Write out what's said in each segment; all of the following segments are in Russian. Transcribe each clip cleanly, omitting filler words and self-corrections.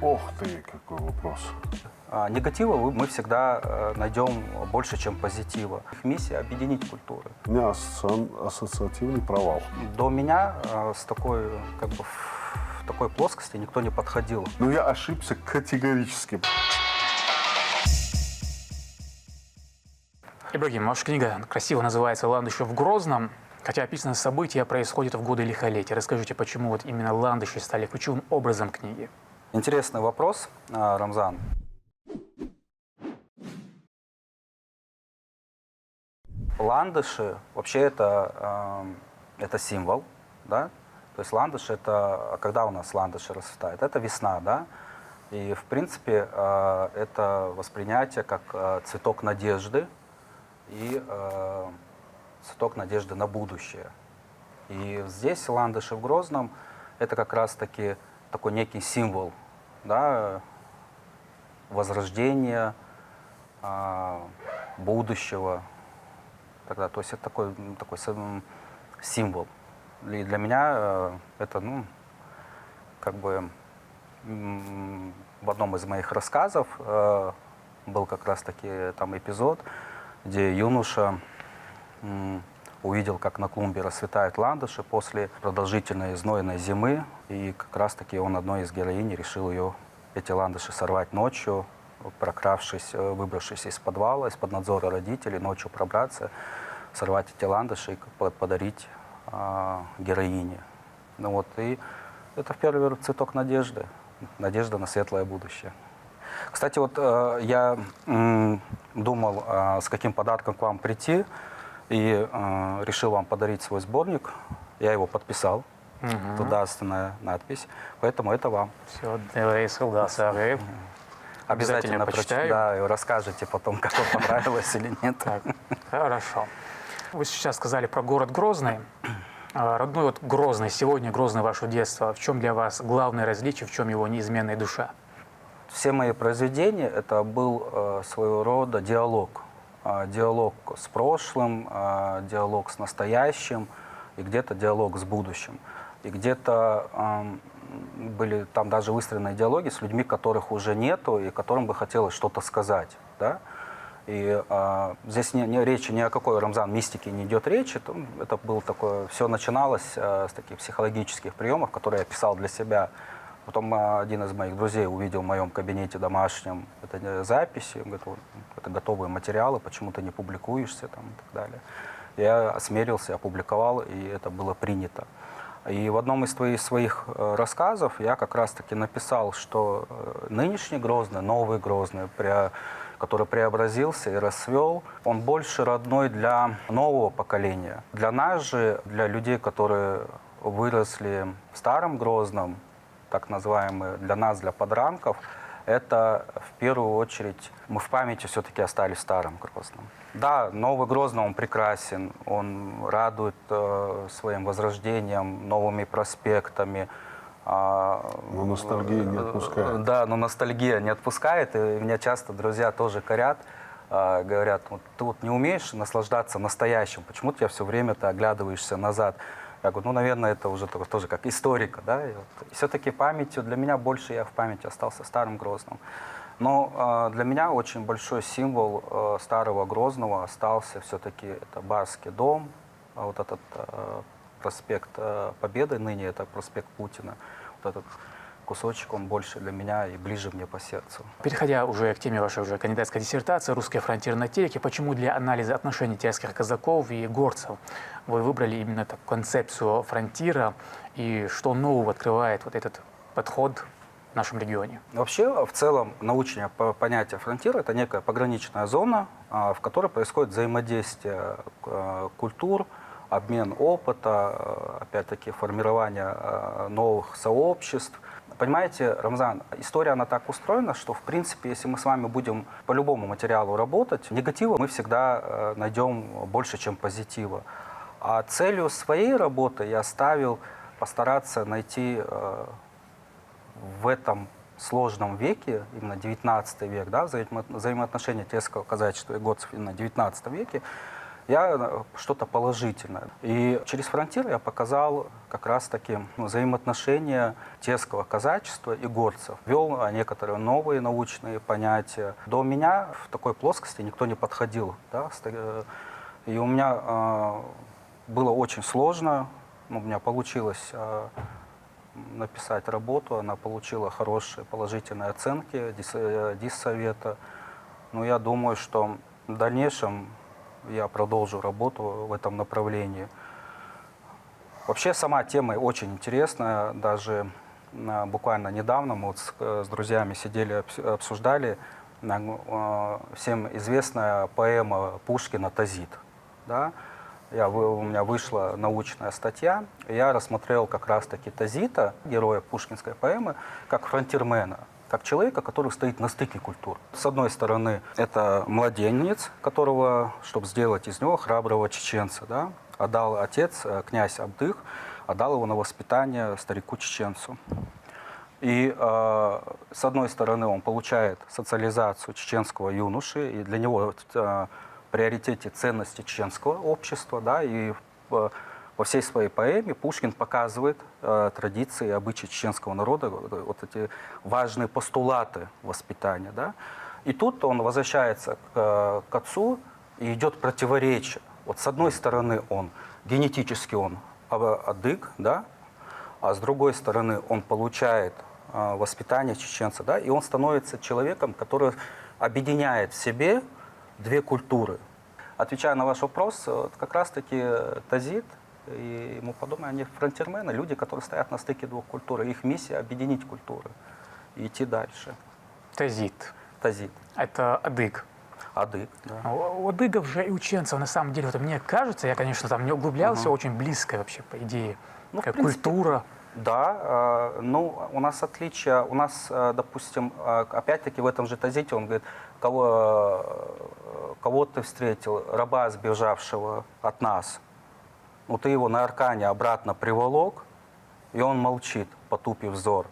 Ох ты, какой вопрос. Негатива мы всегда найдем больше, чем позитива. Миссия — объединить культуры. У меня ассоциативный провал. До меня с такой, в такой плоскости никто не подходил. Но я ошибся категорически. Ибрагим, ваша книга красиво называется «Ландыши в Грозном», хотя описано события происходят в годы лихолетия. Расскажите, почему вот именно ландыши стали ключевым образом книги? Интересный вопрос, Рамзан. Ландыши, вообще это символ, да? То есть ландыш — это, когда у нас ландыши расцветают? Это весна, да? И, в принципе, это воспринятие как цветок надежды и цветок надежды на будущее. И здесь ландыши в Грозном — это как раз-таки такой некий символ, да, возрождения, будущего. Тогда, то есть это такой символ. И для меня это, в одном из моих рассказов был как раз-таки там эпизод, где юноша увидел, как на клумбе расцветают ландыши после продолжительной знойной зимы, и как раз-таки он одной из героинь решил эти ландыши сорвать ночью, прокравшись, выбравшись из подвала, из-под надзора родителей, ночью пробраться, сорвать эти ландыши и подарить героине. И это в первую очередь цветок надежды, надежда на светлое будущее. Кстати, я думал, с каким подарком к вам прийти, и решил вам подарить свой сборник. Я его подписал. Туда надпись. Поэтому это вам. Все, давай, Обязательно почитаю. Да, и расскажете потом, как вам понравилось или нет. Так, хорошо. Вы сейчас сказали про город Грозный. Родной Грозный сегодня, Грозный ваше детство. В чем для вас главное различие, в чем его неизменная душа? Все мои произведения — это был своего рода диалог. Диалог с прошлым, диалог с настоящим и где-то диалог с будущим. И где-то были там даже выстроены диалоги с людьми, которых уже нету и которым бы хотелось что-то сказать. Да? И здесь речи ни о какой, Рамзан, мистике не идет речи. Это было такое, все начиналось с таких психологических приемов, которые я писал для себя. Потом один из моих друзей увидел в моем кабинете домашнем это записи, говорит, это готовые материалы, почему ты не публикуешься там, и так далее. Я осмелился, опубликовал, и это было принято. И в одном из своих рассказов я как раз-таки написал, что нынешний Грозный, новый Грозный, который преобразился и расцвел, он больше родной для нового поколения. Для нас же, для людей, которые выросли в старом Грозном, так называемые, для нас, для подранков, это в первую очередь мы в памяти все-таки остались в старом Грозном. Да, новый Грозный, он прекрасен, он радует своим возрождением, новыми проспектами. Но ностальгия не отпускает. Да, но ностальгия не отпускает, и меня часто друзья тоже корят, говорят, ты не умеешь наслаждаться настоящим, почему ты все время-то оглядываешься назад? Я говорю, наверное, это уже тоже как историка, да. И все-таки памятью, для меня больше я в памяти остался старым Грозным. Но для меня очень большой символ старого Грозного остался все-таки это Барский дом, вот этот проспект Победы, ныне это проспект Путина. Вот этот кусочек, он больше для меня и ближе мне по сердцу. Переходя уже к теме вашей кандидатской диссертации «Русская фронтира на телеке», почему для анализа отношений терских казаков и горцев вы выбрали именно так концепцию фронтира и что нового открывает этот подход в нашем регионе? Вообще, в целом, научное понятие фронтира — это некая пограничная зона, в которой происходит взаимодействие культур, обмен опыта, опять-таки формирование новых сообществ. Понимаете, Рамзан, история, она так устроена, что, в принципе, если мы с вами будем по любому материалу работать, негатива мы всегда найдем больше, чем позитива. А целью своей работы я ставил постараться найти в этом сложном веке, именно 19 век, да, взаимоотношения терского казачества и горцев именно в 19 веке, я что-то положительное. И через фронтир я показал как раз-таки взаимоотношения тельского казачества и горцев. Ввел некоторые новые научные понятия. До меня в такой плоскости никто не подходил. Да? И у меня было очень сложно. У меня получилось написать работу, она получила хорошие положительные оценки диссовета. Но я думаю, что в дальнейшем я продолжу работу в этом направлении. Вообще сама тема очень интересная. Даже буквально недавно мы вот с друзьями сидели, обсуждали всем известная поэма Пушкина «Тазит». Да? У меня вышла научная статья, и я рассмотрел как раз-таки Тазита, героя пушкинской поэмы, как фронтирмена, как человека, который стоит на стыке культур. С одной стороны, это младенец, которого, чтобы сделать из него храброго чеченца, да, отдал отец, князь Абдых, отдал его на воспитание старику-чеченцу. И с одной стороны, он получает социализацию чеченского юноши, и для него в приоритете ценности чеченского общества, да, и во всей своей поэме Пушкин показывает традиции и обычаи чеченского народа, вот эти важные постулаты воспитания. Да. И тут он возвращается к отцу, и идет противоречие. Вот с одной стороны, он генетически он адык, да, а с другой стороны, он получает воспитание чеченца, да, и он становится человеком, который объединяет в себе две культуры. Отвечая на ваш вопрос, вот как раз-таки Тазит и ему подобное, они фронтирмены, люди, которые стоят на стыке двух культур. Их миссия — объединить культуры и идти дальше. Тазит. Тазит. Это адык. Адык, да. У адыгов же и ученцев, на самом деле, вот мне кажется, я, конечно, там не углублялся, очень близкая вообще, по идее, Ну, такая в принципе, культура. Да, ну, у нас отличие, у нас, допустим, опять-таки в этом же Тазите он говорит, кого ты встретил, раба, сбежавшего от нас, ну, ты его на аркане обратно приволок, и он молчит, потупив взор.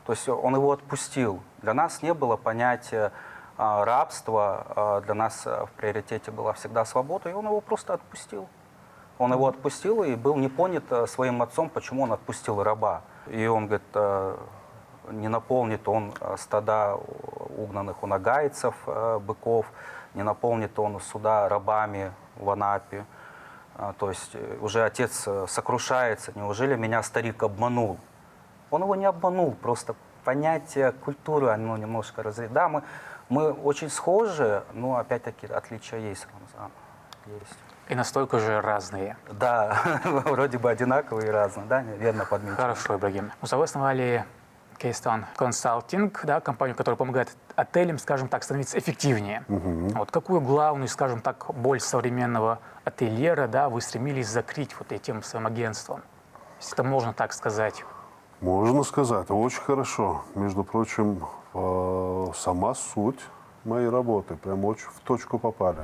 То есть он его отпустил. Для нас не было понятия рабства, для нас в приоритете была всегда свобода, и он его просто отпустил. Он его отпустил и был не понят своим отцом, почему он отпустил раба. И он говорит, не наполнит он стада угнанных у нагайцев, быков, не наполнит он суда рабами в Анапе. То есть уже отец сокрушается, неужели меня старик обманул? Он его не обманул, просто понятие культуры, оно немножко разделено. Да, мы очень схожи, но опять-таки отличия есть, Рамзан, есть. И настолько же разные. Да, вроде бы одинаковые и разные, да, верно подметили. Хорошо, Ибрагим. Муса, вы основали Keystone Consulting, да, компанию, которая помогает отелям, скажем так, становиться эффективнее. Вот какую главную, скажем так, боль современного ательера, да, вы стремились закрыть вот этим своим агентством? Если это можно так сказать. Можно сказать, очень хорошо. Между прочим, сама суть моей работы, прям очень в точку попали.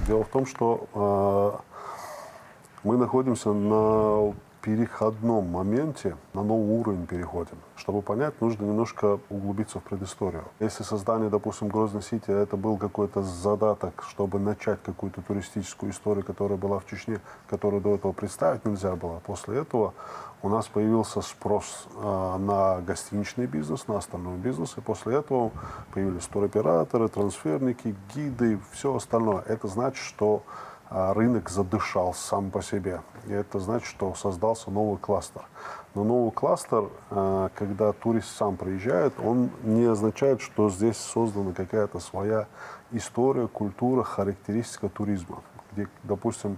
Дело в том, что мы находимся на переходном моменте, на новый уровень переходим. Чтобы понять, нужно немножко углубиться в предысторию. Если создание, допустим, Грозной Сити, это был какой-то задаток, чтобы начать какую-то туристическую историю, которая была в Чечне, которую до этого представить нельзя было. После этого у нас появился спрос на гостиничный бизнес, на остальной бизнес, и после этого появились туроператоры, трансферники, гиды, все остальное. Это значит, что рынок задышал сам по себе. И это значит, что создался новый кластер. Но новый кластер, когда турист сам приезжает, он не означает, что здесь создана какая-то своя история, культура, характеристика туризма. Где, допустим,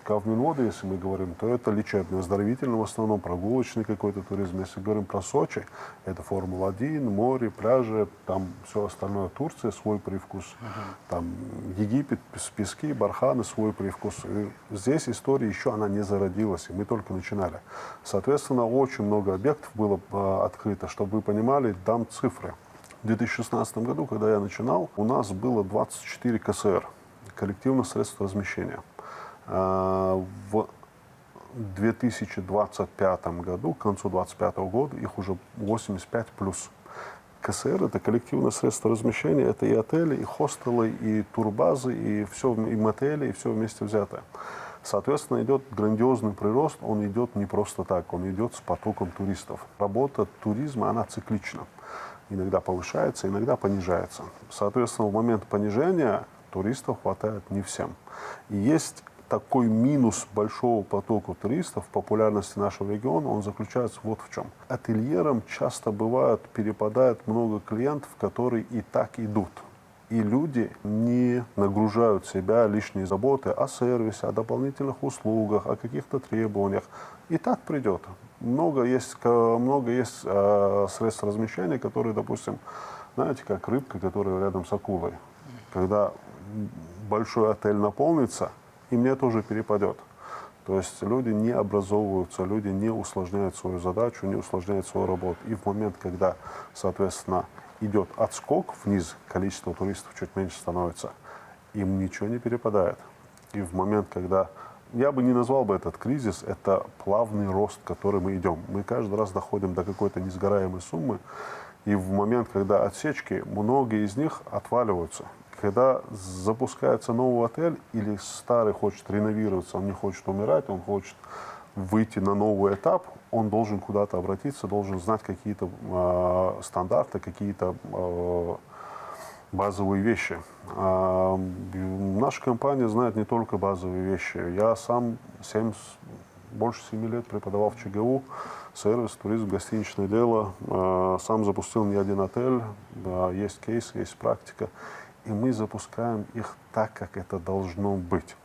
Кавминводы, если мы говорим, то это лечебный, оздоровительный в основном, прогулочный какой-то туризм. Если говорим про Сочи, это Формула-1, море, пляжи, там все остальное. Турция свой привкус, там Египет, пески, барханы свой привкус. И здесь история еще она не зародилась, и мы только начинали. Соответственно, очень много объектов было открыто. Чтобы вы понимали, дам цифры. В 2016 году, когда я начинал, у нас было 24 КСР, коллективных средств размещения. В 2025 году, к концу 2025 года, их уже 85 плюс. КСР – это коллективное средство размещения, это и отели, и хостелы, и турбазы, и все, и мотели, и все вместе взятое. Соответственно, идет грандиозный прирост, он идет не просто так, он идет с потоком туристов. Работа туризма, она циклична. Иногда повышается, иногда понижается. Соответственно, в момент понижения туристов хватает не всем. И есть такой минус большого потока туристов в популярности нашего региона, он заключается вот в чем. Ательерам часто бывает, перепадает много клиентов, которые и так идут. И люди не нагружают себя лишней заботы о сервисе, о дополнительных услугах, о каких-то требованиях. И так придет. Много есть средств размещения, которые, допустим, знаете, как рыбка, которая рядом с акулой. Когда большой отель наполнится, и мне тоже перепадет. То есть люди не образовываются, люди не усложняют свою задачу, не усложняют свою работу. И в момент, когда, соответственно, идет отскок вниз, количество туристов чуть меньше становится, им ничего не перепадает. И в момент, когда... Я бы не назвал бы этот кризис, это плавный рост, к который мы идем. Мы каждый раз доходим до какой-то несгораемой суммы, и в момент, когда отсечки, многие из них отваливаются. Когда запускается новый отель, или старый хочет реновироваться, он не хочет умирать, он хочет выйти на новый этап, он должен куда-то обратиться, должен знать какие-то стандарты, какие-то базовые вещи. Наша компания знает не только базовые вещи. Я сам больше 7 лет преподавал в ЧГУ, сервис, туризм, гостиничное дело. Сам запустил не один отель, есть кейс, есть практика. И мы запускаем их так, как это должно быть.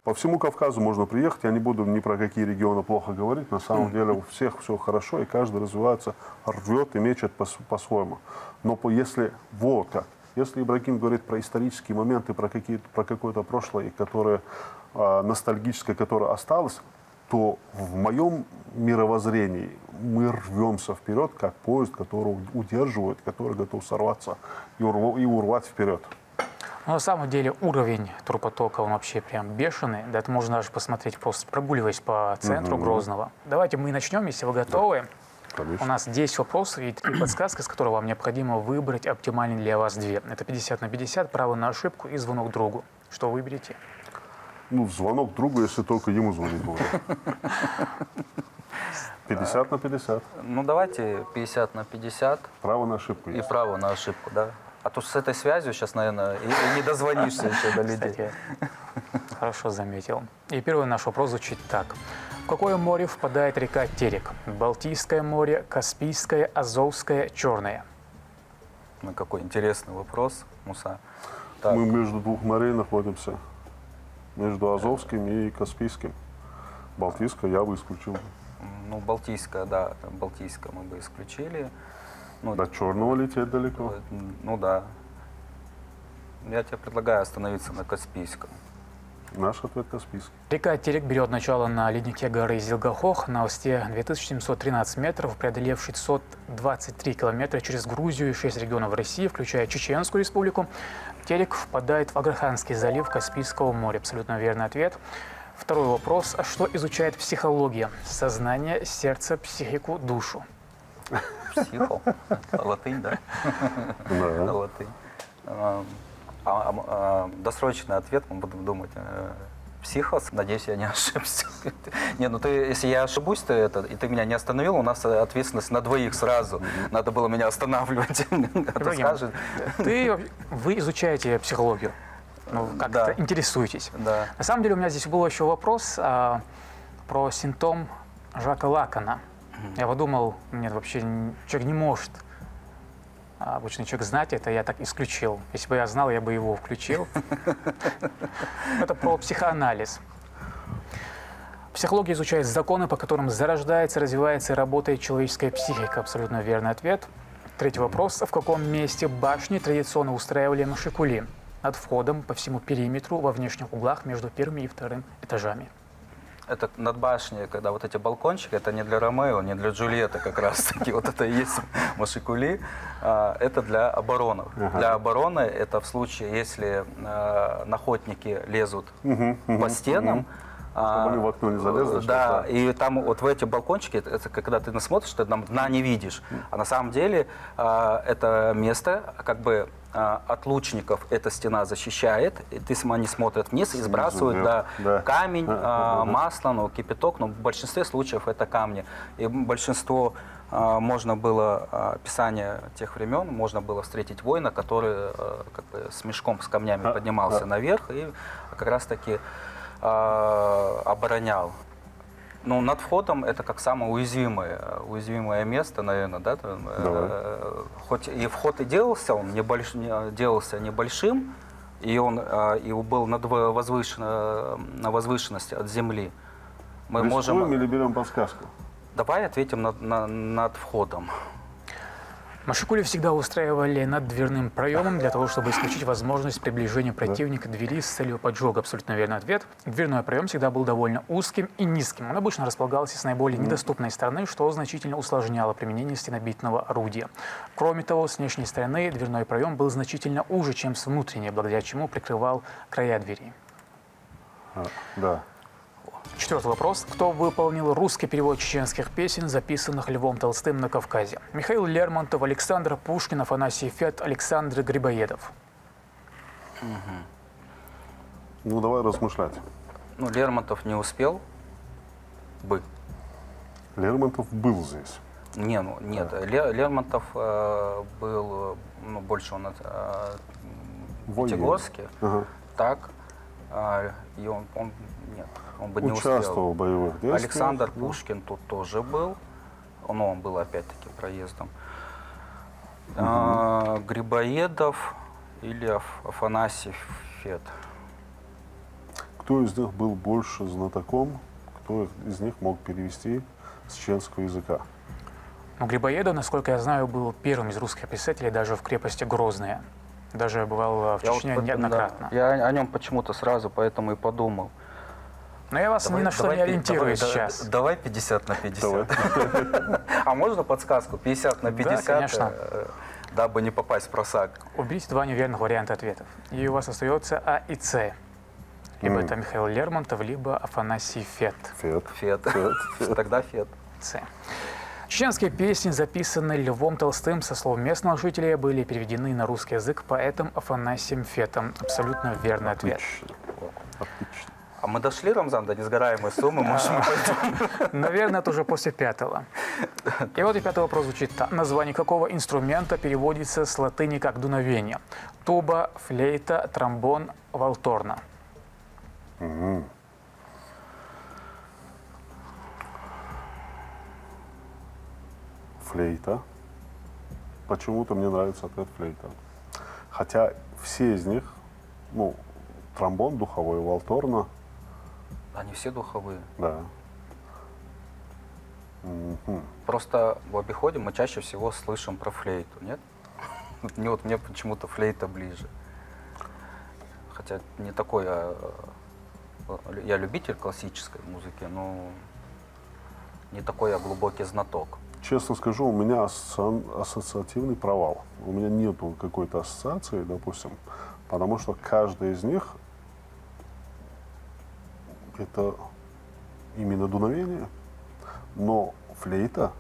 По всему Кавказу можно приехать, я не буду ни про какие регионы плохо говорить, на самом деле у всех все хорошо, и каждый развивается, рвет и мечет по-своему. Но если если Ибрагим говорит про исторические моменты, про какое-то прошлое, которое ностальгическое, которое осталось, то в моем мировоззрении мы рвемся вперед, как поезд, который удерживает, который готов сорваться и урвать вперед. Но на самом деле уровень турпотока, он вообще прям бешеный. Да, это можно даже посмотреть, просто прогуливаясь по центру Грозного. Давайте мы начнем, если вы готовы. Конечно. У нас 10 вопросов и 3 подсказки, с которых вам необходимо выбрать оптимальный для вас 2. Это 50 на 50, право на ошибку и звонок другу. Что выберете? Ну, звонок другу, если только ему звонить буду. 50 на 50. Ну, давайте 50 на 50. Право на ошибку И есть. право на ошибку, да. А то с этой связью сейчас, наверное, и не дозвонишься еще до людей. Кстати, хорошо заметил. И первый наш вопрос звучит так. В какое море впадает река Терек? Балтийское море, Каспийское, Азовское, Черное. Ну, какой интересный вопрос, Муса. Так, Мы между двух морей находимся. Между Азовским и Каспийским. Балтийское я бы исключил. ну, Балтийское, да, Балтийское мы бы исключили. Ну, До Черного лететь далеко. Ну да. Я тебе предлагаю остановиться на Каспийском. Наш ответ Каспийский. Река Терек берет начало на леднике горы Зилгахох на высоте 2713 метров, преодолев 623 километра через Грузию и 6 регионов России, включая Чеченскую республику. Терек впадает в Аграханский залив Каспийского моря. Абсолютно верный ответ. Второй вопрос. А что изучает психология? Сознание, сердце, психику, душу. Психо. Латынь, да? Да. Латынь. Досрочный ответ, мы будем думать. Психос, надеюсь, я не ошибся. Не, ну ты, если я ошибусь, и ты меня не остановил, у нас ответственность на двоих сразу. Надо было меня останавливать. Ибрагим, вы изучаете психологию, как-то интересуетесь. Да. На самом деле у меня здесь был еще вопрос про симптом Жака Лакана. Я подумал, нет, вообще человек не может, обычный человек, знать это, я так исключил. Если бы я знал, я бы его включил. Это про психоанализ. Психология изучает законы, по которым зарождается, развивается и работает человеческая психика. Абсолютно верный ответ. Третий вопрос. В каком месте башни традиционно устраивали машикули? Над входом, по всему периметру, во внешних углах, между первым и вторым этажами. Это над башней, когда вот эти балкончики, это не для Ромео, не для Джульетты как раз таки. Вот это и есть машикули. Это для обороны. Для обороны это в случае, если охотники лезут по стенам, Чтобы они в окно не залезли. Да, и там вот в эти балкончики, это когда ты насмотришь, ты там дна не видишь. А на самом деле это место, как бы от лучников эта стена защищает, и они смотрят вниз и сбрасывают камень, масло, ну, кипяток, но в большинстве случаев это камни. И большинство можно было, описание тех времен, можно было встретить воина, который как бы с мешком с камнями поднимался наверх и как раз-таки оборонял. Ну, над входом это как самое уязвимое место, наверное, да? Хоть и вход и делался, он делался небольшим, и он был на возвышенности от земли. Мы можем или берем подсказку? Давай ответим над входом. Машикули всегда устраивали над дверным проемом для того, чтобы исключить возможность приближения противника к двери с целью поджога. Абсолютно верный ответ. Дверной проем всегда был довольно узким и низким. Он обычно располагался с наиболее недоступной стороны, что значительно усложняло применение стенобитного орудия. Кроме того, с внешней стороны дверной проем был значительно уже, чем с внутренней, благодаря чему прикрывал края двери. Да. Четвертый вопрос. Кто выполнил русский перевод чеченских песен, записанных Львом Толстым на Кавказе? Михаил Лермонтов, Александр Пушкин, Афанасий Фет, Александр Грибоедов. Ну, давай размышлять. Ну, Лермонтов не успел бы. Лермонтов был здесь. Нет. Лермонтов был, ну, больше он в Пятигорске. Так. И он бы не успел. Участвовал в боевых действиях. Александр Пушкин тут тоже был. Но он был опять-таки проездом. Грибоедов или Афанасий Фет. Кто из них был больше знатоком? Кто из них мог перевести с чеченского языка? Ну, Грибоедов, насколько я знаю, был первым из русских писателей даже в крепости Грозная. Даже бывал в Чечне неоднократно. Да, я о нем почему-то сразу поэтому и подумал. Но я вас ни на что не ориентирую сейчас. Давай 50 на 50. А можно подсказку? 50 на 50? Да, конечно. Дабы не попасть в просак. Уберите два неверных варианта ответов. И у вас остается А и С. Либо это Михаил Лермонтов, либо Афанасий Фет. Фет. Тогда Фет. С. Чеченские песни, записанные Львом Толстым со слов местного жителя, были переведены на русский язык поэтом Афанасием Фетом. Абсолютно верный ответ. Отлично. А мы дошли, Рамзан, до несгораемой суммы? Может, мы пойдем? Наверное, это уже после пятого. И вот и пятый вопрос звучит так. Название какого инструмента переводится с латыни как дуновение? Туба, флейта, тромбон, валторна. Флейта. Почему-то мне нравится ответ флейта. Хотя все из них, ну, тромбон духовой, валторна. Они все духовые. Да. Просто в обиходе мы чаще всего слышим про флейту, нет? Мне почему-то флейта ближе. Хотя не такой я любитель классической музыки, но не такой я глубокий знаток. Честно скажу, у меня ассоциативный провал. У меня нету какой-то ассоциации, допустим, потому что каждый из них это именно дуновение, но флейта,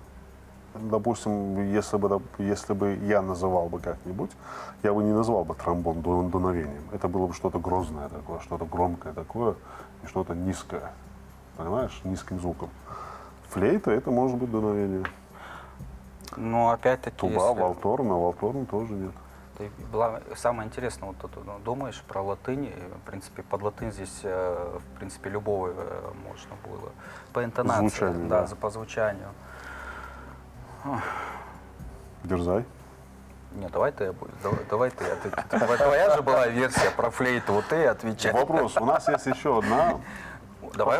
допустим, если бы я называл бы как-нибудь, я бы не назвал бы тромбон дуновением. Это было бы что-то грозное такое, что-то громкое такое и что-то низкое, понимаешь, низким звуком. Флейта — это может быть дуновение. Но опять-таки... Туба, валторна тоже нет. Самое интересное, вот тут думаешь про латынь, в принципе, под латынь здесь, в принципе, любого можно было. По интонации, звучанию, да, по звучанию. Дерзай. Нет, давай ты. Твоя же была версия про флейту, вот ты отвечай. Вопрос. У нас есть еще одна. Давай,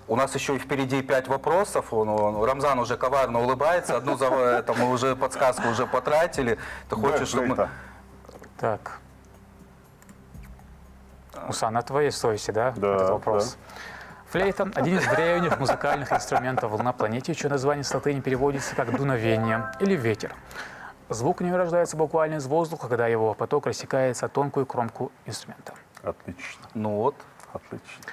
у нас еще и впереди 5 вопросов. Рамзан уже коварно улыбается. Одну мы уже подсказку уже потратили. Ты хочешь, чтобы мы... Так. Муса, на твоей совести, да? Да, этот вопрос. Да. Флейта – один из древних музыкальных инструментов на планете, чье название с латыни переводится как дуновение или ветер. Звук у него рождается буквально из воздуха, когда его поток рассекается о тонкую кромку инструмента. Отлично. Ну вот. Отлично.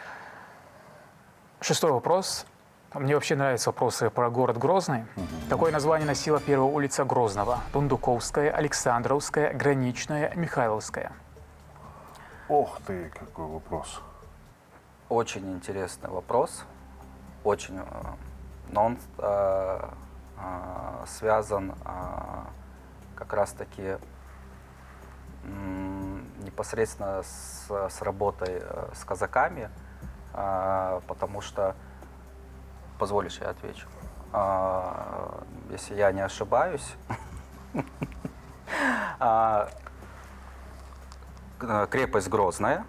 6-й вопрос. Мне вообще нравятся вопросы про город Грозный. Какое название носила первая улица Грозного? Дундуковская, Александровская, Граничная, Михайловская. Ох ты, какой вопрос. Очень интересный вопрос. Очень. Но он связан как раз-таки непосредственно с работой с казаками, потому что, позволишь, я отвечу, если я не ошибаюсь, крепость Грозная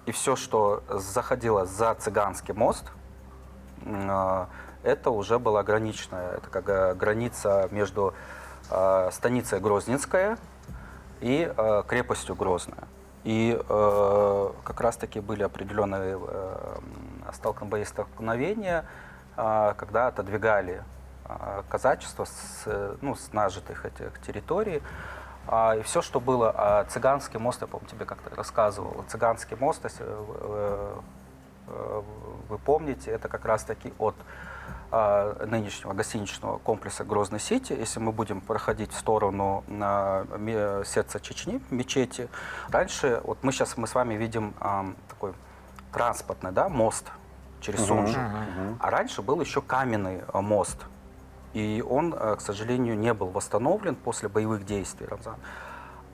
и все, что заходило за Цыганский мост, это уже была граничная, это как граница между станицей Грозненская и крепостью Грозная. И как раз-таки были определенные боестолкновения, когда отодвигали казачество с нажитых этих территорий. И все, что было, Цыганский мост, я, помню, тебе как-то рассказывал, Цыганский мост, если вы помните, это как раз-таки от нынешнего гостиничного комплекса Грозный-Сити. Если мы будем проходить в сторону сердца Чечни, мечети, раньше, вот мы с вами видим такой транспортный, да, мост через Сунжу, а раньше был еще каменный мост. И он, к сожалению, не был восстановлен после боевых действий, Рамзан.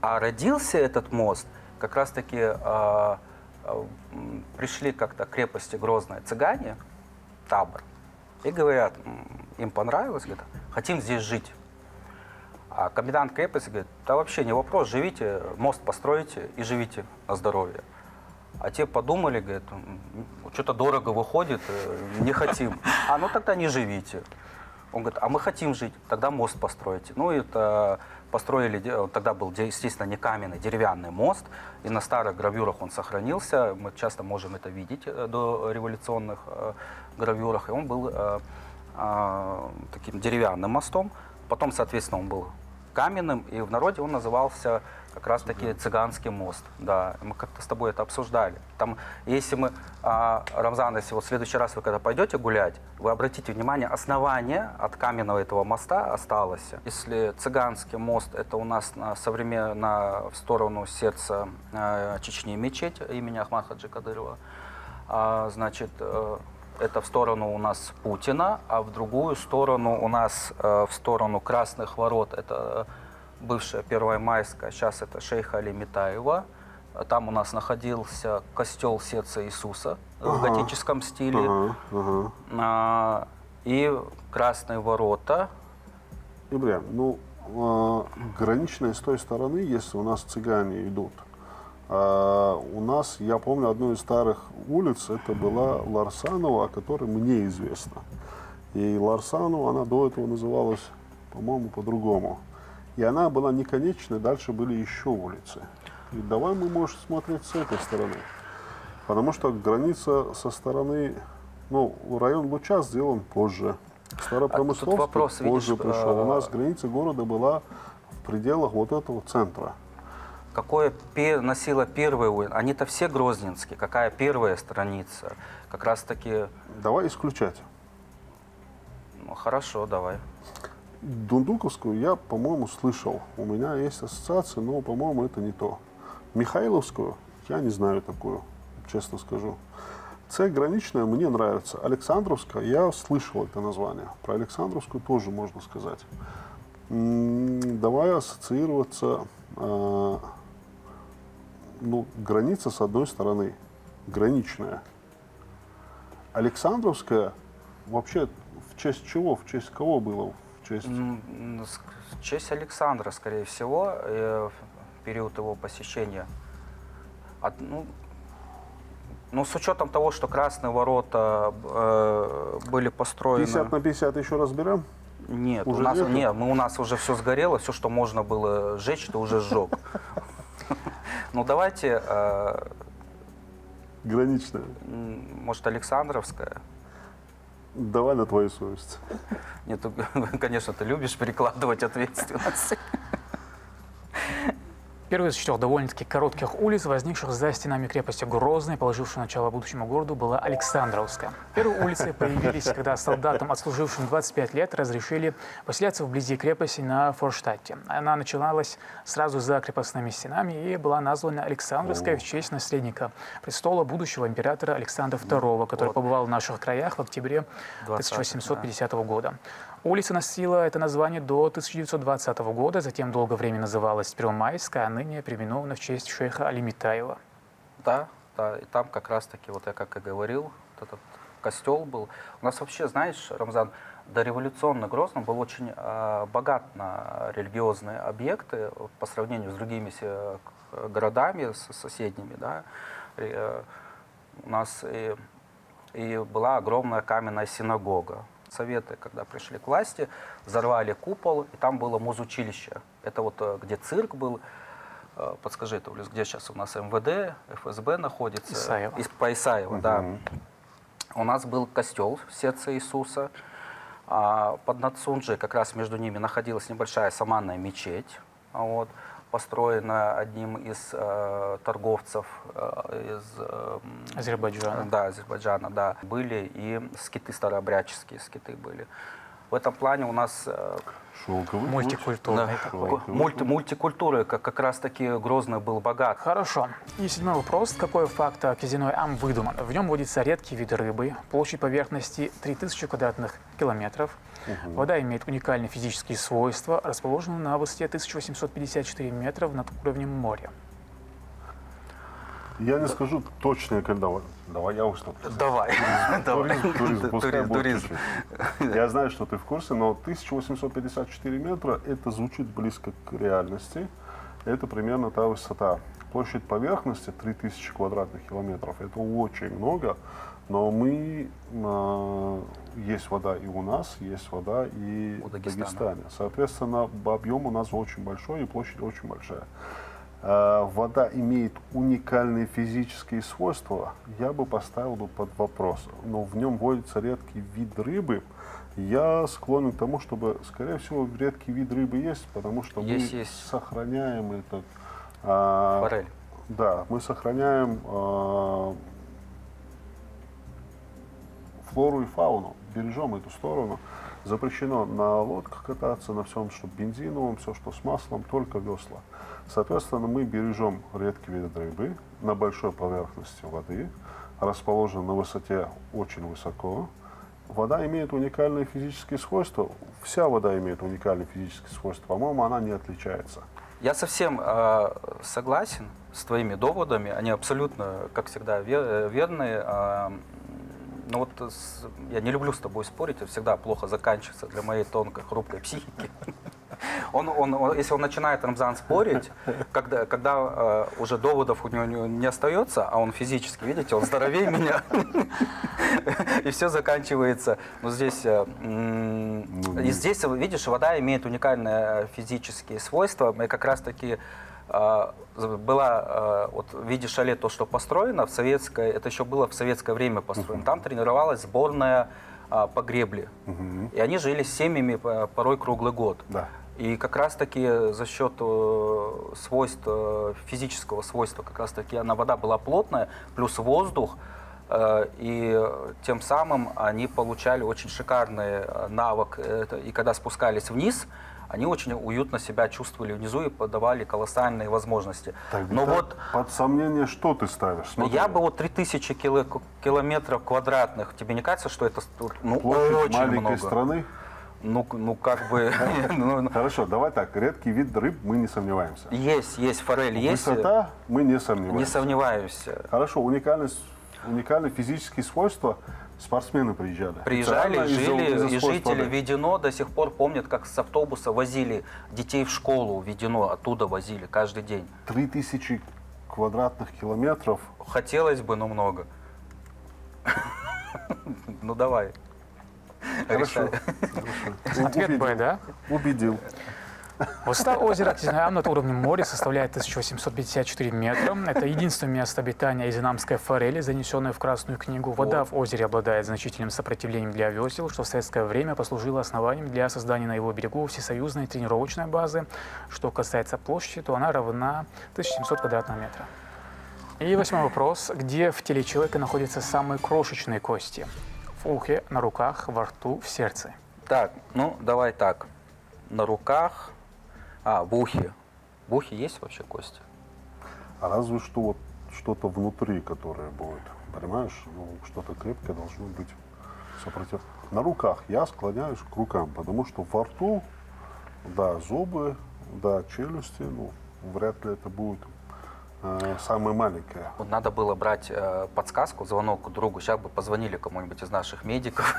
А родился этот мост как раз-таки пришли как-то к крепости Грозная цыгане, табор, и говорят, им понравилось, говорят, хотим здесь жить. А комендант крепости говорит, да вообще не вопрос, живите, мост постройте и живите на здоровье. А те подумали, говорят, что-то дорого выходит, не хотим. А ну тогда не живите. Он говорит, а мы хотим жить, тогда мост постройте. Ну, это построили, тогда был, естественно, не каменный, деревянный мост, и на старых гравюрах он сохранился, мы часто можем это видеть до революционных гравюрах, и он был таким деревянным мостом, потом, соответственно, он был каменным, и в народе он назывался как раз-таки Цыганский мост. Да, мы как-то с тобой это обсуждали. Там, если мы, Рамзан, если вот в следующий раз вы когда пойдете гулять, вы обратите внимание, основание от каменного этого моста осталось. Если Цыганский мост, это у нас в сторону сердца Чечни мечеть имени Ахмада Хаджи Кадырова, значит, это в сторону у нас Путина, а в другую сторону у нас, в сторону Красных ворот, это бывшая Первомайская, сейчас это шейха Али Митаева. Там у нас находился костел сердца Иисуса в готическом стиле. И Красные ворота. Ибрагим, ну, граничная с той стороны, если у нас цыгане идут, у нас, я помню, одну из старых улиц, это была Ларсанова, о которой мне известно. И Ларсанова, она до этого называлась, по-моему, по-другому. И она была не конечной, дальше были еще улицы. И давай мы, может, смотреть с этой стороны. Потому что граница со стороны, ну, район Луча сделан позже. Старопромысловский позже видишь, пришел. У нас граница города была в пределах вот этого центра. Какое носила первая улица? Они-то все грозненские. Какая первая страница? Как раз-таки... Давай исключать. Ну, хорошо, давай. Дундуковскую я, по-моему, слышал. У меня есть ассоциации, но, по-моему, это не то. Михайловскую я не знаю такую, честно скажу. С граничная мне нравится. Александровская, я слышал это название. Про Александровскую тоже можно сказать. Давай ассоциироваться... ну, граница с одной стороны, граничная. Александровская вообще в честь чего, в честь кого было? В честь Александра, скорее всего, в период его посещения. Ну, с учетом того, что Красные ворота были построены... 50 на 50 еще разберем? Нет, уже у нас уже все сгорело, все, что можно было сжечь, ты уже сжег. Ну, давайте... Граничная. Может, Александровская? Давай на твою совесть. Нет, конечно, ты любишь перекладывать ответственность. Первый из 4 довольно-таки коротких улиц, возникших за стенами крепости Грозной, положившей начало будущему городу, была Александровская. Первые улицы появились, когда солдатам, отслужившим 25 лет, разрешили поселяться вблизи крепости на Форштадте. Она начиналась сразу за крепостными стенами и была названа Александровской в честь наследника престола будущего императора Александра II, который побывал в наших краях в октябре 1850 года. Улица носила это название до 1920 года, затем долгое время называлась Первомайская, а ныне переименована в честь шейха Алимитаева. Да, да, и там как раз-таки, вот я как и говорил, вот этот костел был. У нас вообще, знаешь, Рамзан, дореволюционный Грозный был очень богат на религиозные объекты по сравнению с другими городами, соседними. Да. У нас и была огромная каменная синагога. Советы, когда пришли к власти, взорвали купол, и там было музучилище. Это вот где цирк был. Подскажи, Тулис, где сейчас у нас МВД, ФСБ находится? Исаева. По Исаеву, да. У нас был костел сердца Иисуса. Под Нацунджей как раз между ними находилась небольшая саманная мечеть. Вот, построена одним из торговцев из Азербайджана. Да, Азербайджана, да. Были и скиты, старообрядческие скиты были. В этом плане у нас Мультикультурный такой. мультикультуры, как раз таки Грозный был богат. Хорошо. И 7-й вопрос. Какой факт казиной Ам выдуман? В нем водятся редкие виды рыбы, площадь поверхности 3000 квадратных километров. Вода имеет уникальные физические свойства, расположена на высоте 1854 метров над уровнем моря. Я не скажу точно, когда. Давай я уж Давай. Туризм, пускай будет Туризм. чуть-чуть. Я знаю, что ты в курсе, но 1854 метра, это звучит близко к реальности. Это примерно та высота. Площадь поверхности 3000 квадратных километров. Это очень много, но есть вода и у нас, есть вода и в Дагестане. Соответственно, объем у нас очень большой и площадь очень большая. Вода имеет уникальные физические свойства, я бы поставил под вопрос. Но в нем водится редкий вид рыбы. Я склонен к тому, чтобы, скорее всего, редкий вид рыбы есть, потому что мы сохраняем этот... Форель. Да, мы сохраняем флору и фауну, бережем эту сторону. Запрещено на лодках кататься, на всем, что бензиновым, все, что с маслом, только весла. Соответственно, мы бережем редкий вид рыбы на большой поверхности воды, расположен на высоте очень высоко. Вода имеет уникальные физические свойства. Вся вода имеет уникальные физические свойства. По-моему, она не отличается. Я совсем согласен с твоими доводами. Они абсолютно, как всегда, верные. Но вот я не люблю с тобой спорить, это всегда плохо заканчивается для моей тонкой, хрупкой психики. Если он начинает, Рамзан, спорить, когда уже доводов у него не остается, а он физически, видите, он здоровее меня, и все заканчивается. Но здесь, видишь, вода имеет уникальные физические свойства. Мы как раз-таки была, вот в виде шале то, что построено, это еще было в советское время построено. Там тренировалась сборная по гребле. И они жили с семьями порой круглый год. Да. И как раз-таки за счет свойств, физического свойства, как раз-таки вода была плотная, плюс воздух, и тем самым они получали очень шикарный навык. И когда спускались вниз, они очень уютно себя чувствовали внизу и подавали колоссальные возможности. Так, но вот под сомнение, что ты ставишь? Смотри. Я бы 3000 километров квадратных. Тебе не кажется, что это площадь очень маленькой много? Страны? Ну, как бы... Хорошо, давай так. Редкий вид рыб, мы не сомневаемся. Есть форель, есть. Высота, мы не сомневаемся. Не сомневаюсь. Хорошо, уникальные физические свойства. Спортсмены приезжали. Приезжали, жили, и жители Ведено до сих пор помнят, как с автобуса возили детей в школу. Ведено оттуда возили каждый день. 3000 квадратных километров. Хотелось бы, но много. Ну давай. Хорошо. Ответ Б, да? Убедил. Высота озера Тизнаям над уровнем моря составляет 1854 метра. Это единственное место обитания изенамской форели, занесенное в Красную книгу. Вода в озере обладает значительным сопротивлением для весел, что в советское время послужило основанием для создания на его берегу всесоюзной тренировочной базы. Что касается площади, то она равна 1700 квадратных метров. И 8-й вопрос. Где в теле человека находятся самые крошечные кости? В ухе, на руках, во рту, в сердце. Так, ну давай так. На руках, в ухе. В ухе есть вообще кости? А разве что вот что-то внутри, которое будет, понимаешь? Ну, что-то крепкое должно быть сопротив. На руках я склоняюсь к рукам, потому что во рту, да, зубы, да, челюсти, ну, вряд ли это будет самое маленькое. Вот надо было брать подсказку, звонок другу. Сейчас бы позвонили кому-нибудь из наших медиков.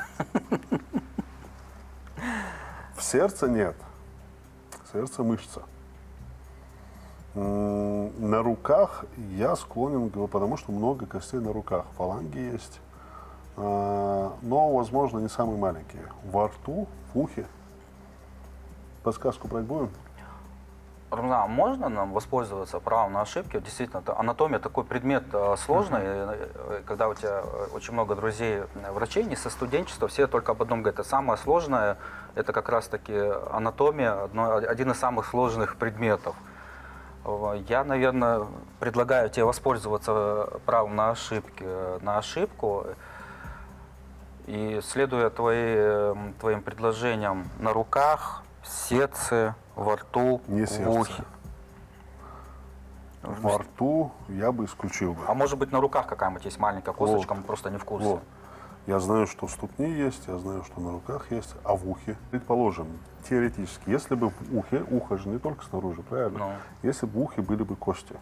В сердце нет. Сердце мышца. На руках я склонен, потому что много костей на руках. Фаланги есть, но, возможно, не самые маленькие. Во рту, в ухе. Подсказку брать будем? Рамзан, можно нам воспользоваться правом на ошибки? Действительно, анатомия такой предмет сложный. Когда у тебя очень много друзей врачей, не со студенчества, все только об одном говорят. Это самое сложное, это как раз-таки анатомия, один из самых сложных предметов. Я, наверное, предлагаю тебе воспользоваться правом на ошибку. И следуя твоим предложениям, на руках, в сердце, во рту, Не в сердце. ухе. Во рту я бы исключил бы. А может быть, на руках какая-нибудь есть маленькая косточка, мы просто не в курсе. Вот. Я знаю, что в ступне есть, я знаю, что на руках есть, а в ухе. Предположим, теоретически, если бы в ухе, ухо же не только снаружи, правильно? Ну. Если бы в ухе были бы кости,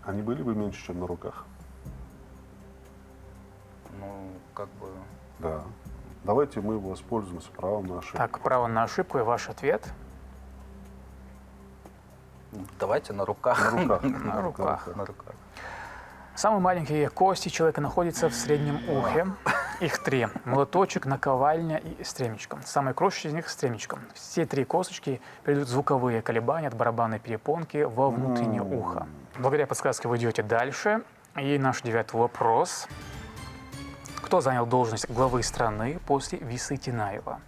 они были бы меньше, чем на руках. Ну, как бы... Да. Давайте мы воспользуемся правом на ошибку. Так, право на ошибку и ваш ответ. Давайте на руках. На руках. На руках. На руках. Самые маленькие кости человека находятся в среднем ухе. Их 3. Молоточек, наковальня и стремечко. Самые крошечные из них стремечко. Все 3 косточки передают звуковые колебания от барабанной перепонки во внутреннее ухо. Благодаря подсказке вы идете дальше. И наш 9-й вопрос. Кто занял должность главы страны после Висы Тинаева?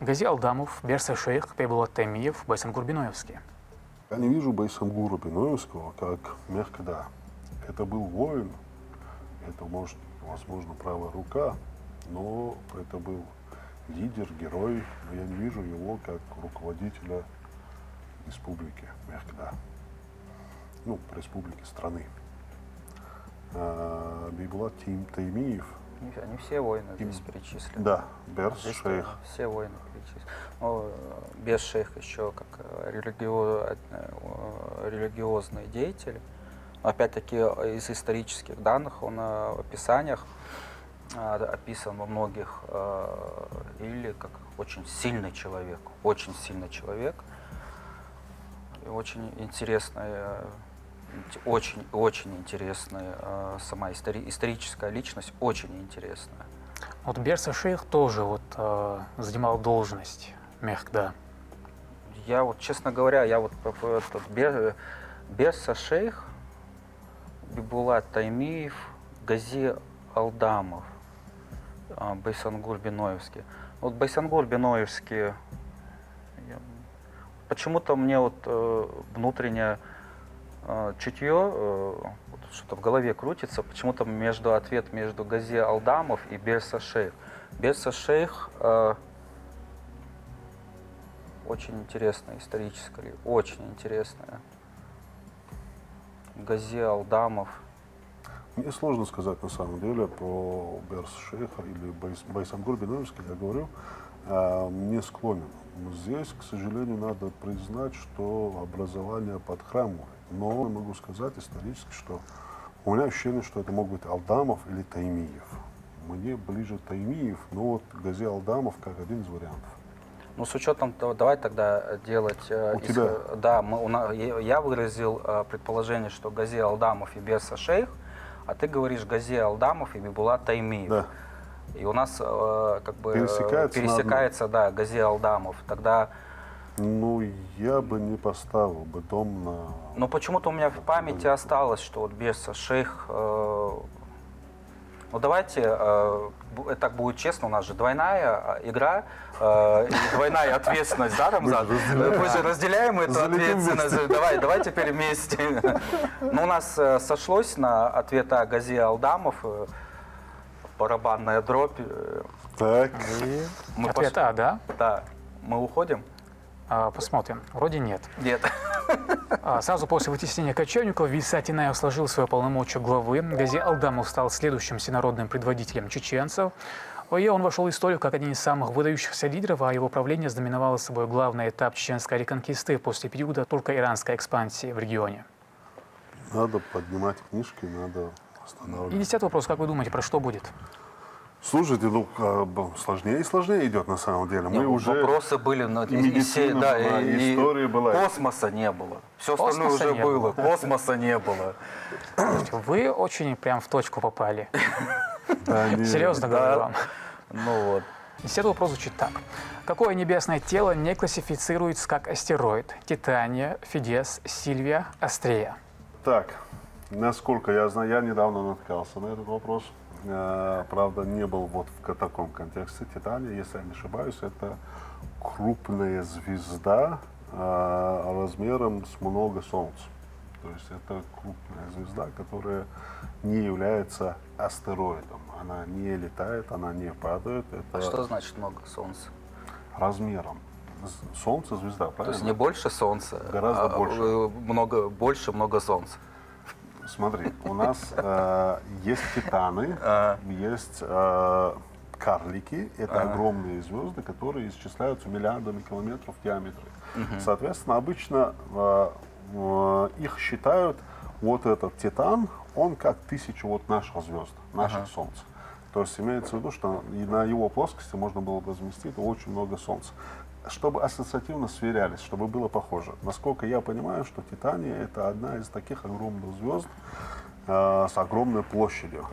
Гази Алдамов, Берса Шейх, Пейбулат Таймиев, Байсангур Биноевский. Я не вижу Байсангура Биноевского как мягкода. Это был воин, это, может, возможно, правая рука, но это был лидер, герой. Но я не вижу его как руководителя республики Мехкда. Ну, республики, страны. Бейбулат Таймиев. Они все воины здесь перечислены. Да, Берс Здесь Шейх. все воины перечислены. Ну, без шейх еще как религиозный деятель. Опять-таки из исторических данных он в описаниях описан во многих или как очень сильный человек. И очень интересная, очень интересная сама историческая личность, очень интересная. Вот Берса Шейх тоже занимал должность Мехкда. Я вот, честно говоря, Берса Шейх, Бибулат Таймиев, Гази Алдамов, Байсангур Биноевский. Вот Байсангур Биноевский, почему-то мне внутреннее чутье, что-то в голове крутится, почему-то ответ между Гази Алдамов и Берса Шейх. Берса Шейх очень интересная историческая, очень интересная. Гази Алдамов. Мне сложно сказать на самом деле про Берс Шейха или Байсангур Биноевский, я говорю, не склонен. Здесь, к сожалению, надо признать, что образование подхрамывает. Но я могу сказать исторически, что у меня ощущение, что это мог быть Алдамов или Таймиев. Мне ближе Таймиев, но вот Гази Алдамов как один из вариантов. Ну, с учетом того, давай тогда делать... тебя? Да, я выразил предположение, что Гази Алдамов и Берса Шейх, а ты говоришь Гази Алдамов и Бибулат Таймиев. Да. И у нас как бы Пересекается да, Гази Алдамов. Тогда Ну, я бы не поставил бы дом на... Но почему-то у меня в памяти осталось, что вот без шейх... Ну давайте, так будет честно, у нас же двойная игра, и двойная ответственность, да, Рамзан? Мы же разделяем эту ответственность. Давай теперь вместе. Ну, у нас сошлось на ответ Гази Алдамов, барабанная дробь. Так. Ответ А, да? Да. Мы уходим? Посмотрим. Вроде нет. Нет. Сразу после вытеснения кочевников Виса Атинаев сложил свои полномочия главы. Гази Алдамов стал следующим всенародным предводителем чеченцев. И он вошел в историю как один из самых выдающихся лидеров, а его правление знаменовало собой главный этап чеченской реконкисты после периода турко-иранской экспансии в регионе. Надо поднимать книжки, надо И останавливать. 10-й вопрос. Как вы думаете, про что будет? Слушайте, ну, сложнее и сложнее идет на самом деле. Мы уже... Вопросы были, но и медицина была, и история была. Космоса не было. Все остальное Космоса уже не было. было. Космоса не было. Вы очень прям в точку попали. Да, не- Серьезно говорю вам. Ну вот. 10-й вопрос звучит так. Какое небесное тело не классифицируется как астероид? Титания, Фидес, Сильвия, Астрея. Так, насколько я знаю, я недавно наткался на этот вопрос. Правда, не был вот в таком контексте. Титания, если я не ошибаюсь, это крупная звезда размером с много Солнц. То есть это крупная звезда, которая не является астероидом. Она не летает, она не падает. Это А что значит много солнца? размером. Солнце звезда, То правильно? есть не больше солнца, Гораздо больше. Больше солнца. Смотри, у нас есть титаны, есть карлики. Это огромные звезды, которые исчисляются миллиардами километров в диаметре. Соответственно, обычно их считают, вот этот титан, он как 1000 вот наших звезд, наших Солнц. То есть имеется в виду, что и на его плоскости можно было бы разместить очень много Солнц. Чтобы ассоциативно сверялись, чтобы было похоже. Насколько я понимаю, что Титания — это одна из таких огромных звезд с огромной площадью.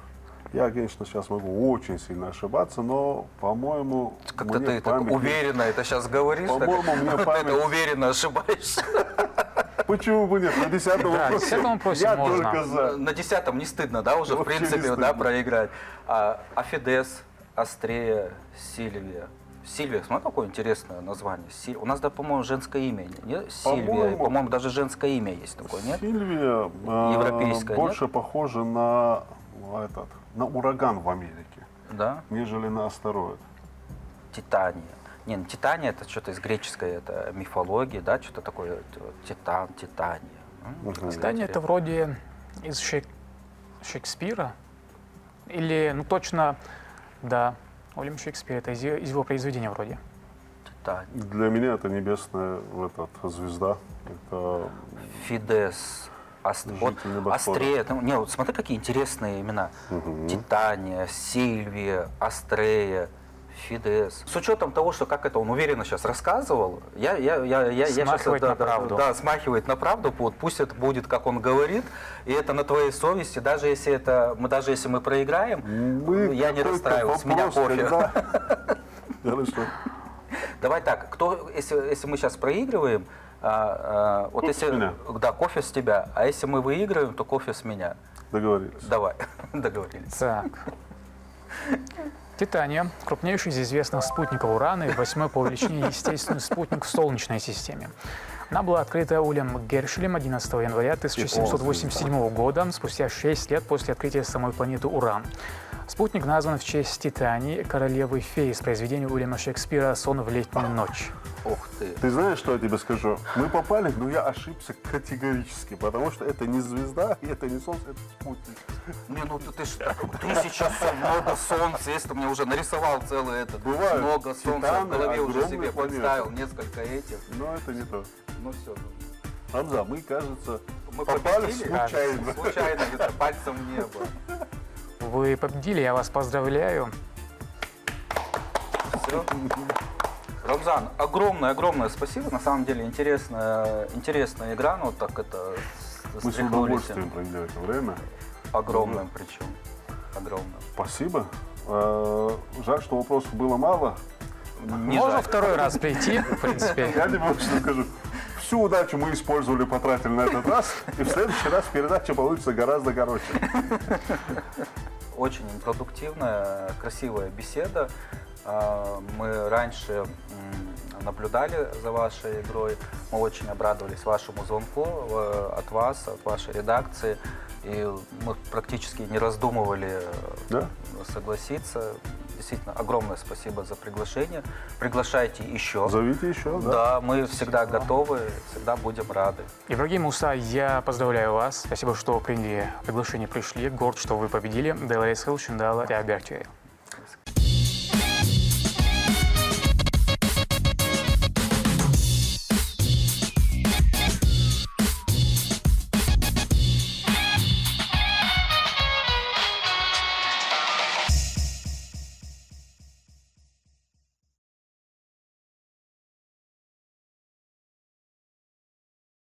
Я, конечно, сейчас могу очень сильно ошибаться, но, по-моему, Как-то мне ты так память- уверенно это сейчас говоришь. По-моему, мне Ты память... это уверенно ошибаешься. Почему бы нет? На 10-м Да, вопросе 10-м вопросе я можно. только за. На 10-м не стыдно, да, уже в Вообще не принципе, стыдно. да, проиграть. А Фидес, Астрея, Сильвия. Сильвия, смотри, какое интересное название. У нас, да, по-моему, женское имя. Не? Сильвия, По-моему, по-моему, даже женское имя есть такое, нет? Сильвия Европейская, больше похожа на ураган в Америке, Да? нежели на астероид. Титания. Не, ну, Титания это что-то из греческой, это мифологии, да, что-то такое, Титан, Титания. Титания это вроде из Шекспира? Или, ну точно, да, Уильям Шекспир, это из его произведения вроде. Титания. Для меня это небесная звезда. Это Фидес. Вот Житель небосвода. Астрея. Не, вот смотри, какие интересные имена. Титания, Сильвия, Астрея, Фидес. С учетом того, что как это он уверенно сейчас рассказывал, я Смахивает на правду. Да, смахивает на правду. Вот, пусть это будет, как он говорит, и это на твоей совести. Даже если мы проиграем, я не расстраиваюсь. С меня кофе. Хорошо. Давай так, если мы сейчас проигрываем, вот Кофе если, с меня. да, кофе с тебя, а если мы выигрываем, то кофе с меня. Договорились. Давай, договорились. Так. Титания – крупнейший из известных спутников Урана и 8-й по величине естественный спутник в Солнечной системе. Она была открыта Улем Гершелем 11 января 1787 года, спустя 6 лет после открытия самой планеты Уран. Спутник назван в честь Титании, королевы феи, из произведения Уильяма Шекспира «Сон в летнюю ночь». Ух ты. Ты знаешь, что я тебе скажу? Мы попали, но я ошибся категорически, потому что это не звезда, и это не Солнце, это спутник. Не, ну ты сейчас много солнца, если ты мне уже нарисовал целый этот, Бывают много солнца, в титаны, голове уже огромные себе планеты. представил несколько этих. Но это не то. Ну все. Хамза, мы, кажется, Мы попали победили? случайно. Случайно где-то пальцем в небо. Вы победили, я вас поздравляю. Все. Рамзан, огромное спасибо. На самом деле интересная игра, ну так это Мы с удовольствием провели это время. Огромным причем. Огромным. Спасибо. Жаль, что вопросов было мало. Не Можно жаль. второй раз прийти, в принципе. Я тебе вот что скажу. Всю удачу мы использовали, потратили на этот раз, и в следующий раз передача получится гораздо короче. Очень продуктивная, красивая беседа. Мы раньше наблюдали за вашей игрой. Мы очень обрадовались вашему звонку от вас, от вашей редакции. И мы практически не раздумывали Да? согласиться. Действительно, огромное спасибо за приглашение. Приглашайте еще. Зовите еще, да? Да, мы всегда готовы, всегда будем рады. Ибрагим, Муса, я поздравляю вас. Спасибо, что приняли приглашение, пришли. Горд, что вы победили. Делайс Хелшиндала и Абертюэ.